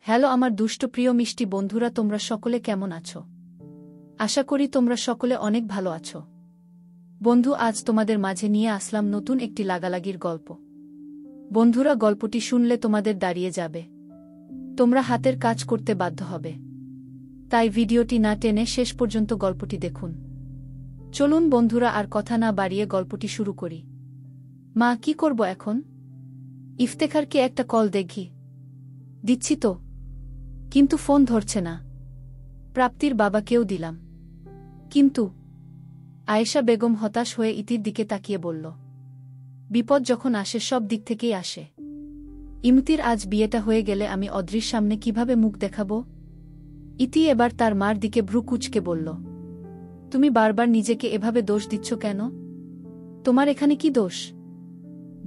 Hello আমার দুষ্ট প্রিয় মিষ্টি বন্ধুরা, তোমরা সকলে কেমন আছো? আশা করি তোমরা সকলে অনেক ভালো আছো। বন্ধু, আজ তোমাদের মাঝে নিয়ে আসলাম নতুন একটি লাগালাগির গল্প। বন্ধুরা, গল্পটি শুনলে তোমাদের দাঁড়িয়ে যাবে, তোমরা হাতের কাজ করতে বাধ্য হবে। তাই ভিডিওটি না টেনে শেষ পর্যন্ত গল্পটি দেখুন। চলুন বন্ধুরা, আর কথা না বাড়িয়ে গল্পটি শুরু করি। মা, কি করব এখন? ইফতেখারকে একটা কল দেখি। দিচ্ছি তো, কিন্তু ফোন ধরছে না। প্রাপ্তির বাবাকেও দিলাম, কিন্তু। আয়েশা বেগম হতাশ হয়ে ইতির দিকে তাকিয়ে বলল, বিপদ যখন আসে সব দিক থেকেই আসে। ইমতির আজ বিয়েটা হয়ে গেলে আমি অদ্রির সামনে কিভাবে মুখ দেখাব? ইতি এবার তার মার দিকে ভ্রু কুঁচকে বলল, তুমি বারবার নিজেকে এভাবে দোষ দিচ্ছ কেন? তোমার এখানে কি দোষ?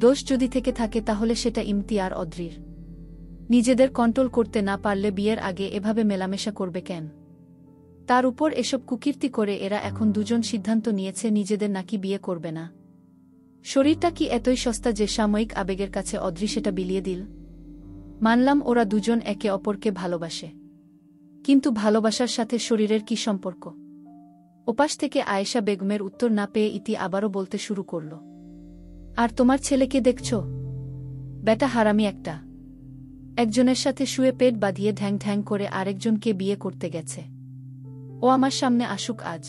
দোষ যদি থেকে থাকে তাহলে সেটা ইমতি আর অদ্রির। নিজেদের কন্ট্রোল করতে না পারলে বিয়ের আগে এভাবে মেলামেশা করবে কেন? তার উপর এসব কুকীর্তি করে এরা এখন দুজন সিদ্ধান্ত নিয়েছে নিজেদের নাকি বিয়ে করবে না। শরীরটা কি এতই সস্তা যে সাময়িক আবেগের কাছে অদ্রি সেটা বিলিয়ে দিল? মানলাম ওরা দুজন একে অপরকে ভালোবাসে, কিন্তু ভালোবাসার সাথে শরীরের কি সম্পর্ক? ওপাশ থেকে আয়েশা বেগমের উত্তর না পেয়ে ইতি আবারও বলতে শুরু করল, আর তোমার ছেলেকে দেখছ? বেটা হারামি একটা। একজনের সাথে শুয়ে পেট বাঁধিয়ে ঢ্যাং ঢ্যাং করে আরেকজনকে বিয়ে করতে গেছে। ও আমার সামনে আসুক আজ।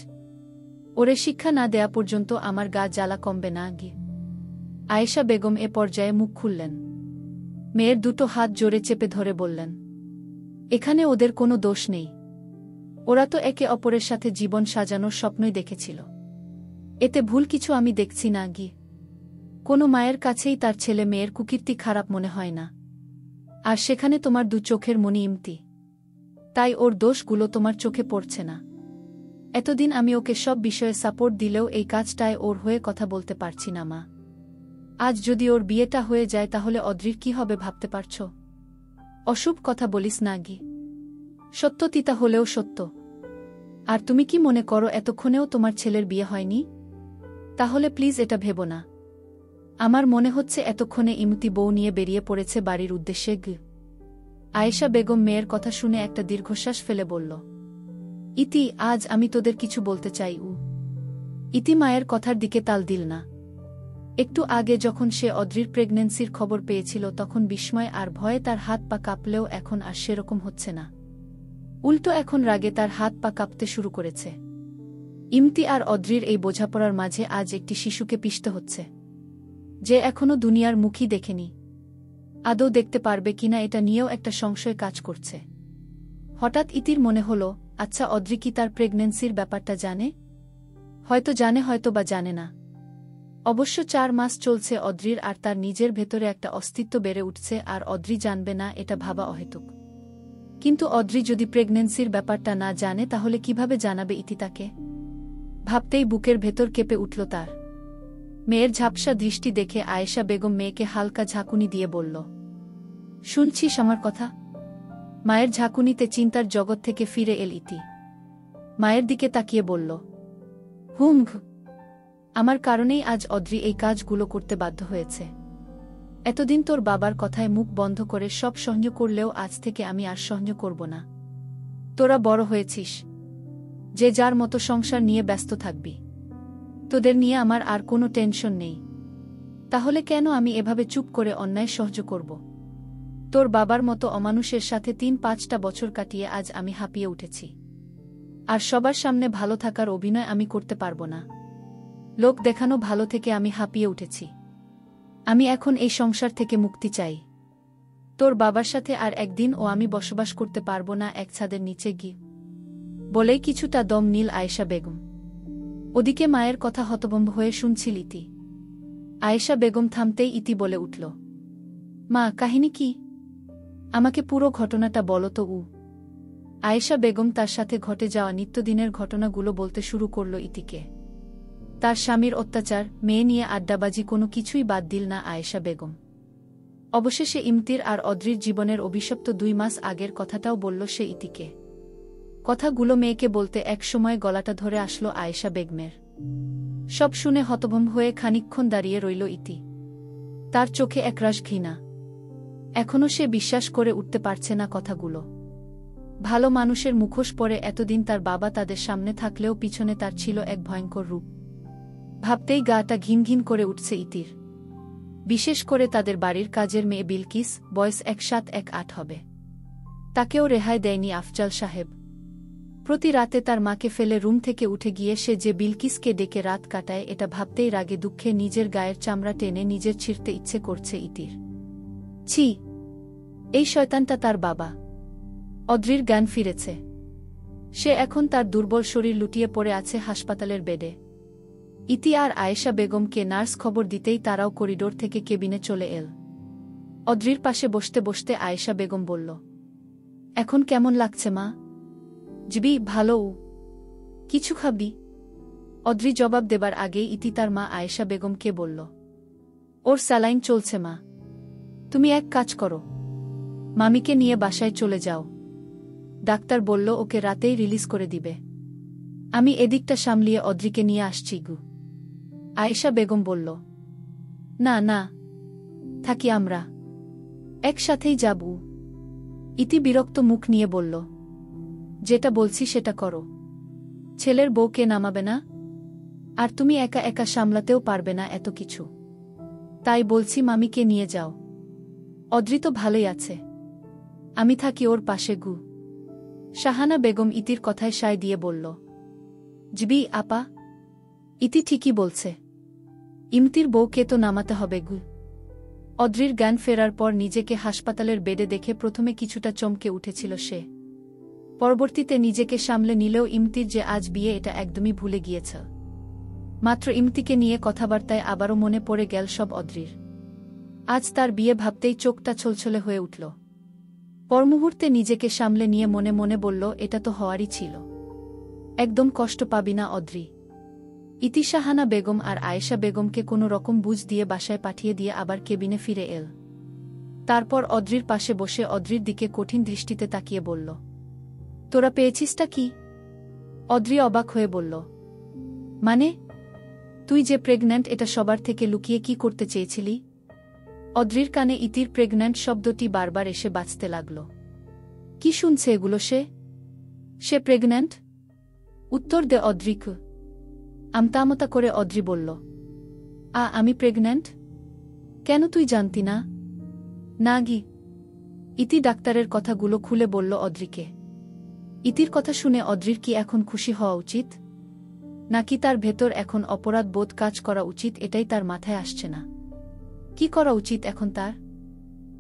ওরে শিক্ষা না দেয়া পর্যন্ত আমার গা জ্বালা কমবে না গিয়ে। আয়েশা বেগম এ পর্যায়ে মুখ খুললেন। মেয়ের দুটো হাত জোরে চেপে ধরে বললেন, এখানে ওদের কোনো দোষ নেই। ওরা তো একে অপরের সাথে জীবন সাজানোর স্বপ্নই দেখেছিল। এতে ভুল কিছু আমি দেখছি না গিয়ে। কোনো মায়ের কাছেই তার ছেলে মেয়ের কুকীর্তি খারাপ মনে হয় না। আর সেখানে তোমার দু চোখের মনি ইমতি, তাই ওর দোষগুলো তোমার চোখে পড়ছে না। এতদিন আমি ওকে সব বিষয়ে সাপোর্ট দিলেও এই কাজটায় ওর হয়ে কথা বলতে পারছি না মা। আজ যদি ওর বিয়েটা হয়ে যায় তাহলে অদ্রির কি হবে ভাবতে পারছ? অশুভ কথা বলিস না গি। সত্য তিতা হলেও সত্য। আর তুমি কি মনে করো এতক্ষণেও তোমার ছেলের বিয়ে হয়নি? তাহলে প্লিজ এটা ভেবো না। আমার মনে হচ্ছে এতক্ষণে ইমতি বউ নিয়ে বেরিয়ে পড়েছে বাড়ির উদ্দেশ্যে গ। আয়েশা বেগম মেয়ের কথা শুনে একটা দীর্ঘশ্বাস ফেলে বলল, ইতি, আজ আমি তোদের কিছু বলতে চাই। ইতি মায়ের কথার দিকে তাল দিল না। একটু আগে যখন সে অদ্রির প্রেগন্যান্সির খবর পেয়েছিল তখন বিস্ময় আর ভয়ে তার হাত পা কাঁপলেও এখন আর সেরকম হচ্ছে না। উল্টো এখন রাগে তার হাত পা কাঁপতে শুরু করেছে। ইমতি আর অদ্রির এই বোঝাপড়ার মাঝে আজ একটি শিশুকে পিষতে হচ্ছে, যে এখনো দুনিয়ার মুখই দেখেনি। আদৌ দেখতে পারবে কিনা এটা নিয়েও একটা সংশয় কাজ করছে। হঠাৎ ইতির মনে হল, আচ্ছা অদ্রি কি তার প্রেগন্যান্সির ব্যাপারটা জানে? হয়তো জানে, হয়তো বা জানে না। অবশ্য 4 মাস চলছে অদ্রির, আর তার নিজের ভেতরে একটা অস্তিত্ব বেড়ে উঠছে, আর অদ্রি জানবে না এটা ভাবা অহেতুক। কিন্তু অদ্রি যদি প্রেগন্যান্সির ব্যাপারটা না জানে তাহলে কিভাবে জানাবে ইতি তাকে? ভাবতেই বুকের ভেতর কেঁপে উঠল তার। মেয়ের ঝাপসা দৃষ্টি দেখে আয়েশা বেগম মেয়েকে হালকা ঝাঁকুনি দিয়ে বলল, শুনছিস আমার কথা? মায়ের ঝাঁকুনিতে চিন্তার জগৎ থেকে ফিরে এল ইতি। মায়ের দিকে তাকিয়ে বলল, হুম, আমার কারণেই আজ অদ্রি এই কাজগুলো করতে বাধ্য হয়েছে। এতদিন তোর বাবার কথায় মুখ বন্ধ করে সব সহ্য করলেও আজ থেকে আমি আর সহ্য করব না। তোরা বড় হয়েছিস, যে যার মতো সংসার নিয়ে ব্যস্ত থাকবি। তোদের নিয়ে আমার আর কোনো টেনশন নেই। তাহলে কেন আমি এভাবে চুপ করে অন্যায় সহ্য করব? তোর বাবার মতো অমানুষের সাথে 3-5টা বছর কাটিয়ে আজ আমি হাঁপিয়ে উঠেছি। আর সবার সামনে ভালো থাকার অভিনয় আমি করতে পারব না। লোক দেখানো ভালো থেকে আমি হাঁপিয়ে উঠেছি। আমি এখন এই সংসার থেকে মুক্তি চাই। তোর বাবার সাথে আর একদিন ও আমি বসবাস করতে পারব না এক ছাদের নিচে গিয়ে। বলেই কিছুটা দম নীল আয়েশা বেগম। ওদিকে মায়ের কথা হতভম্ব হয়ে শুনছিল ইতি। আয়েশা বেগম থামতেই ইতি বলে উঠল, মা, কাহিনী কি? আমাকে পুরো ঘটনাটা বলো তো। আয়েশা বেগম তার সাথে ঘটে যাওয়া নিত্যদিনের ঘটনাগুলো বলতে শুরু করল ইতিকে। তার স্বামীর অত্যাচার, মেয়ে নিয়ে আড্ডাবাজি, কোনো কিছুই বাদ দিল না আয়েশা বেগম। অবশেষে ইমতির আর অদ্রির জীবনের অভিশপ্ত 2 মাস আগের কথাটাও বলল সে ইতিকে। কথাগুলো মেয়েকে বলতে একসময় গলাটা ধরে আসলো আয়েশা বেগমের। সব শুনে হতভম্ব হয়ে খানিকক্ষণ দাঁড়িয়ে রইল ইতি। তার চোখে একরাশ ঘৃণা। এখনও সে বিশ্বাস করে উঠতে পারছে না কথাগুলো। ভালো মানুষের মুখোশ পরে এতদিন তার বাবা তাদের সামনে থাকলেও পিছনে তার ছিল এক ভয়ঙ্কর রূপ। ভাবতেই গাটা ঘিন ঘিন করে উঠছে ইতির। বিশেষ করে তাদের বাড়ির কাজের মেয়ে বিলকিস, বয়স 1718 হবে। তাকেও রেহাই দেয়নি আফজাল সাহেব। প্রতি রাতে তার মাকে ফেলে রুম থেকে উঠে গিয়ে সে যে বিলকিসকে ডেকে রাত কাটায়, এটা ভাবতেই রাগে দুঃখে নিজের গায়ের চামড়া টেনে নিজের ছিঁড়তে ইচ্ছে করছে ইতির। ছি, এই শয়তানটা তার বাবা। অদ্রির জ্ঞান ফিরেছে। সে এখন তার দুর্বল শরীর লুটিয়ে পড়ে আছে হাসপাতালের বেডে। ইতি আর আয়েশা বেগমকে নার্স খবর দিতেই তারাও করিডোর থেকে কেবিনে চলে এল। অদ্রির পাশে বসতে বসতে আয়েশা বেগম বলল, এখন কেমন লাগছে মা? জিবি ভালো। কিছু খাবি? অদ্রি জবাব দেবার আগেই ইতি তার মা আয়েশা বেগমকে বলল, ওর স্যালাইন চলছে মা। তুমি এক কাজ করো, মামিকে নিয়ে বাসায় চলে যাও। ডাক্তার বলল ওকে রাতেই রিলিজ করে দিবে। আমি এদিকটা সামলিয়ে অদ্রিকে নিয়ে আসছি গু। আয়েশা বেগম বলল, না না, থাকি আমরা, একসাথেই যাব। ইতি বিরক্ত মুখ নিয়ে বলল, যেটা বলছি সেটা করো। ছেলের বউকে নামাবে না? আর তুমি একা একা সামলাতেও পারবে না এত কিছু। তাই বলছি মামিকে নিয়ে যাও। অদ্রি তো ভালোই আছে, আমি থাকি ওর পাশে গু। শাহানা বেগম ইতির কথায় সায় দিয়ে বলল, জিবি আপা, ইতি ঠিকই বলছে, ইমতির বউকে তো নামাতে হবে গু। অদ্রির জ্ঞান ফেরার পর নিজেকে হাসপাতালের বেডে দেখে প্রথমে কিছুটা চমকে উঠেছিল সে। পরবর্তীতে নিজেকে সামলে নিলেও ইমতির যে আজ বিয়ে এটা একদমই ভুলে গিয়েছে। মাত্র ইমতিকে নিয়ে কথাবার্তায় আবারও মনে পড়ে গেল সব অদ্রির। আজ তার বিয়ে ভাবতেই চোখটা ছলছলে হয়ে উঠল। পরমুহূর্তে নিজেকে সামলে নিয়ে মনে মনে বলল, এটা তো হওয়ারই ছিল। একদম কষ্ট পাবি না অদ্রি। ইতি শাহানা বেগম আর আয়েশা বেগমকে কোনো রকম বুঝ দিয়ে বাসায় পাঠিয়ে দিয়ে আবার কেবিনে ফিরে এল। তারপর অদ্রির পাশে বসে অদ্রির দিকে কঠিন দৃষ্টিতে তাকিয়ে বলল, তোরা পেয়েছিসটা কি? অদ্রি অবাক হয়ে বলল, মানে তুই যে প্রেগন্যান্ট এটা সবার থেকে লুকিয়ে কি করতে চেয়েছিলি? অদ্রির কানে ইতির প্রেগন্যান্ট শব্দটি বারবার এসে বাজতে লাগল। কি শুনছে এগুলো সে? সে প্রেগন্যান্ট? উত্তর দে অদ্রিক। আমতামতা করে অদ্রি বলল, আমি প্রেগন্যান্ট? কেন তুই জানতি না? না গি। ইতি ডাক্তারের কথাগুলো খুলে বলল অদ্রিকে। ইতির কথা শুনে অদ্রির কি এখন খুশি হওয়া উচিত, নাকি তার ভেতর এখন অপরাধ বোধ কাজ করা উচিত, এটাই তার মাথায় আসছে না। কি করা উচিত এখন তার?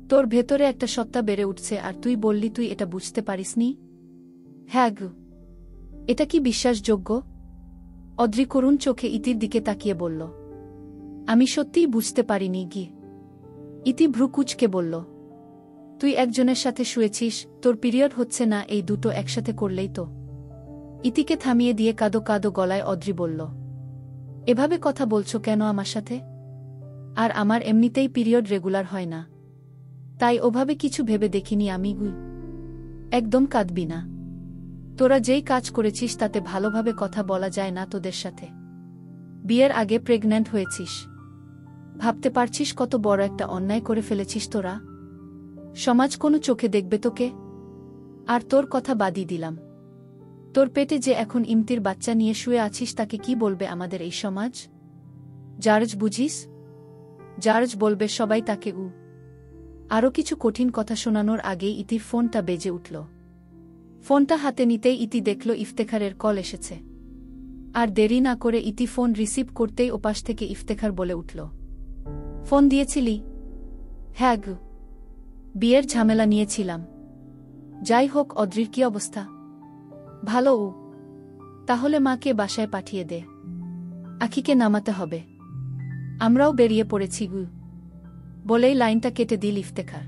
তোর ভেতরে একটা সত্তা বেড়ে উঠছে আর তুই বললি তুই এটা বুঝতে পারিসনি? হ্যাঁ গু। এটা কি বিশ্বাসযোগ্য? অদ্রি করুণ চোখে ইতির দিকে তাকিয়ে বলল, আমি সত্যিই বুঝতে পারিনি গি। ইতি ভ্রু কুঁচকে বলল, তুই একজনের সাথে শুয়েছিস, তোর পিরিয়ড হচ্ছে না, এই দুটো একসাথে করলেই তো। ইতিকে থামিয়ে দিয়ে কাঁদো কাঁদো গলায় অদ্রি বলল, এভাবে কথা বলছো কেন আমার সাথে? আর আমার এমনিতেই পিরিয়ড রেগুলার হয় না, তাই ওভাবে কিছু ভেবে দেখিনি আমি গু। একদম কাঁদবি না। তোরা যেই কাজ করেছিস তাতে ভালোভাবে কথা বলা যায় না তোদের সাথে। বিয়ের আগে প্রেগন্যান্ট হয়েছিস। ভাবতে পারছিস কত বড় একটা অন্যায় করে ফেলেছিস তোরা? সমাজ কোনো চোখে দেখবে তোকে? আর তোর কথা বাদই দিলাম, তোর পেটে যে এখন ইমতির বাচ্চা নিয়ে শুয়ে আছিস তাকে কি বলবে আমাদের এই সমাজ? জার্জ বুঝিস? জার্জ বলবে সবাই তাকে উ। আরও কিছু কঠিন কথা শোনানোর আগেই ইতির ফোনটা বেজে উঠল। ফোনটা হাতে নিতেই ইতি দেখল ইফতেখারের কল এসেছে। আর দেরি না করে ইতি ফোন রিসিভ করতেই ওপাশ থেকে ইফতেখার বলে উঠল, ফোন দিয়েছিলি? হ্যাঁ গু, বিয়ের ঝামেলা নিয়েছিলাম। যাই হোক, অদ্রির কি অবস্থা? ভালো উ। তাহলে মাকে বাসায় পাঠিয়ে দে, আখিকে নামাতে হবে। আমরাও বেরিয়ে পড়েছি গু। বলেই লাইনটা কেটে দিল ইফতেখার।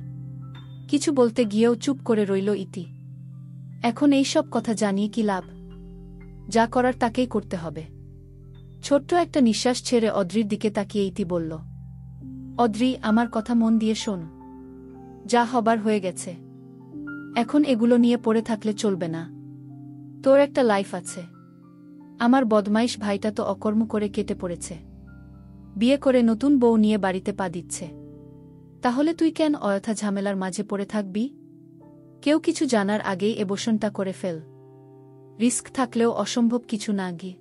কিছু বলতে গিয়েও চুপ করে রইল ইতি। এখন এই সব কথা জানিয়ে কি লাভ? যা করার তাকেই করতে হবে। ছোট্ট একটা নিঃশ্বাস ছেড়ে অদ্রির দিকে তাকিয়ে ইতি বলল, অদ্রি, আমার কথা মন দিয়ে শোন। যা হবার হয়ে গেছে, এখন এগুলো নিয়ে পড়ে থাকলে চলবে না। তোর একটা লাইফ আছে। আমার বদমাইশ ভাইটা তো অকর্ম করে কেটে পড়েছে, বিয়ে করে নতুন বউ নিয়ে বাড়িতে পা দিচ্ছে। তাহলে তুই কেন অযথা ঝামেলার মাঝে পড়ে থাকবি? কেউ কিছু জানার আগেই এবসনটা করে ফেল। রিস্ক থাকলেও অসম্ভব কিছু না গিয়ে